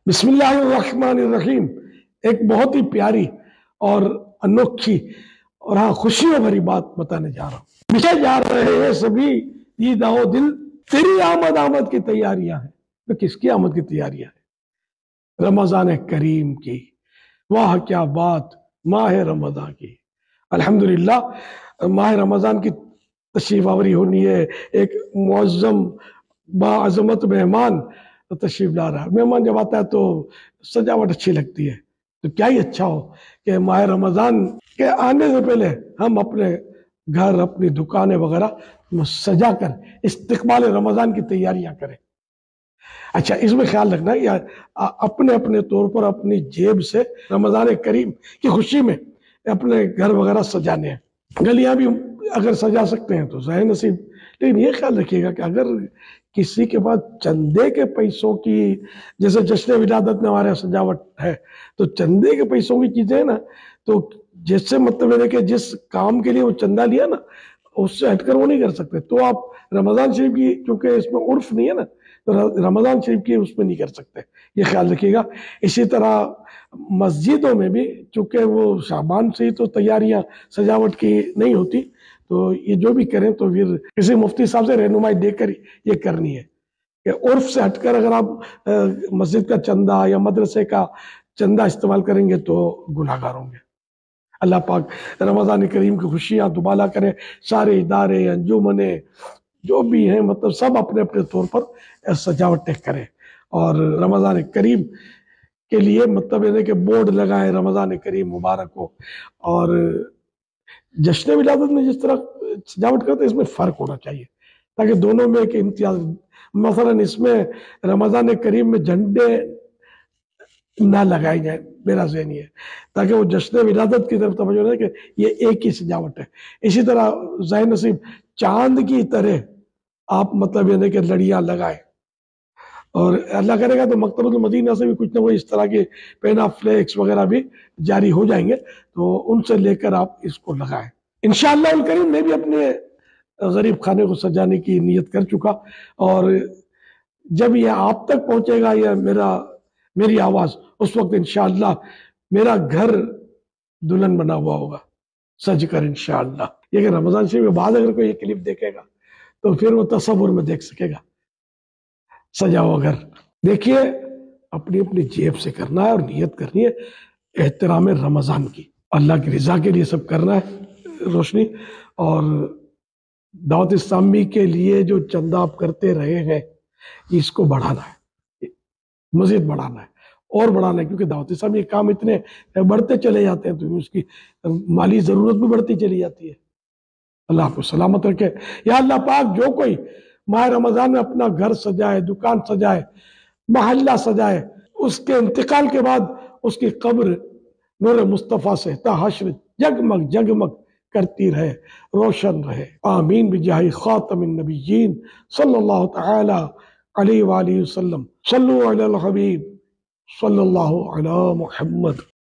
بسم اللہ الرحمن الرحیم۔ ایک بہت ہی پیاری اور انوکھی اور خوشیوں بھری بات بتانے جا رہا ہوں۔ پیچھے جا رہے ہیں سبھی عید آؤ دل، تیری آمد کی تیاریاں ہیں۔ تو کس کی آمد کی تیاریاں ہیں؟ رمضان کریم کی۔ واہ کیا بات، ماہ رمضان کی۔ الحمدللہ ماہ رمضان کی تشریف آوری ہونی ہے۔ ایک معظم باعظمت مہمان تشریف لا رہا ہے۔ مہمان جب آتا ہے تو سجاوٹ اچھی لگتی ہے، تو کیا ہی اچھا ہو کہ ماہ رمضان کے آنے سے پہلے ہم اپنے گھر، اپنی دکانیں وغیرہ سجا کر استقبال رمضان کی تیاریاں کریں۔ اچھا، اس میں خیال رکھنا یا اپنے اپنے طور پر اپنی جیب سے رمضان کریم کی خوشی میں اپنے گھر وغیرہ سجانے ہیں۔ گلیاں بھی اگر سجا سکتے ہیں تو ظاہر نصیب، لیکن یہ خیال رکھیے گا کہ اگر کسی کے پاس چندے کے پیسوں کی، جیسے جشن ولادت میں ہمارے سجاوٹ ہے، تو چندے کے پیسوں کی چیزیں نا، تو جیسے مطلب ہے کہ جس کام کے لیے وہ چندہ لیا نا، اس سے ہٹ کر وہ نہیں کر سکتے۔ تو آپ رمضان شریف کی، چونکہ اس میں عرف نہیں ہے نا، تو رمضان شریف کی اس میں نہیں کر سکتے، یہ خیال رکھیے گا۔ اسی طرح مسجدوں میں بھی، چونکہ وہ شعبان سے ہی تو تیاریاں سجاوٹ کی نہیں ہوتی، تو یہ جو بھی کریں تو پھر کسی مفتی صاحب سے رہنمائی دے کر یہ کرنی ہے کہ عرف سے ہٹ کر اگر آپ مسجد کا چندہ یا مدرسے کا چندہ استعمال کریں گے تو گناہ گار ہوں گے۔ اللہ پاک رمضان کریم کی خوشیاں دوبالا کرے۔ سارے ادارے، انجمنیں جو بھی ہیں، مطلب سب اپنے اپنے طور پر سجاوٹیں کریں، اور رمضان کریم کے لیے مطلب ہے کہ بورڈ لگائیں رمضان کریم مبارک ہو۔ اور جشن ولادت میں جس طرح سجاوٹ کرتے ہیں، اس میں فرق ہونا چاہیے تاکہ دونوں میں ایک امتیاز۔ مثلا اس میں رمضان کریم میں جھنڈے نہ لگائے جائیں، میرا ذہن یہ ہے، تاکہ وہ جشن ولادت کی طرف توجہ رہے کہ یہ ایک ہی سجاوٹ ہے۔ اسی طرح ظاہر نصیب چاند کی طرح آپ مطلب یہ کہ لڑیاں لگائیں، اور اللہ کرے گا تو مکتبۃ المدینہ سے بھی کچھ نہ کوئی اس طرح کے پینا فلیکس وغیرہ بھی جاری ہو جائیں گے، تو ان سے لے کر آپ اس کو لگائیں انشاءاللہ الکریم۔ میں بھی اپنے غریب خانے کو سجانے کی نیت کر چکا، اور جب یہ آپ تک پہنچے گا یا میری آواز، اس وقت انشاءاللہ میرا گھر دلہن بنا ہوا ہوگا سج کر انشاءاللہ۔ یہ کہ رمضان شریف کے بعد اگر کوئی یہ کلپ دیکھے گا تو پھر وہ تصور میں دیکھ سکے گا سجا ہوا گھر۔ دیکھیے، اپنی اپنی جیب سے کرنا ہے اور نیت کرنی ہے احترام رمضان کی، اللہ کی رضا کے لیے سب کرنا ہے روشنی۔ اور دعوت اسلامی کے لیے جو چندہ آپ کرتے رہے ہیں، اس کو بڑھانا ہے، مزید بڑھانا ہے اور بڑھانا ہے، کیونکہ دعوت اسلامی کے کام اتنے بڑھتے چلے جاتے ہیں تو اس کی مالی ضرورت بھی بڑھتی چلی جاتی ہے۔ اللہ آپ کو سلامت رکھے۔ یا اللہ پاک، جو کوئی ماہ رمضان میں اپنا گھر سجائے، دکان سجائے، محلہ سجائے، اس کے انتقال کے بعد اس کی قبر نور مصطفیٰ سے تا حشر جگمگ جگمگ کرتی رہے، روشن رہے۔ آمین بجاہ خاتم النبیین صلی اللہ تعالی علیہ وآلہ وسلم۔ صلو علی الحبیب صلی اللہ علی محمد۔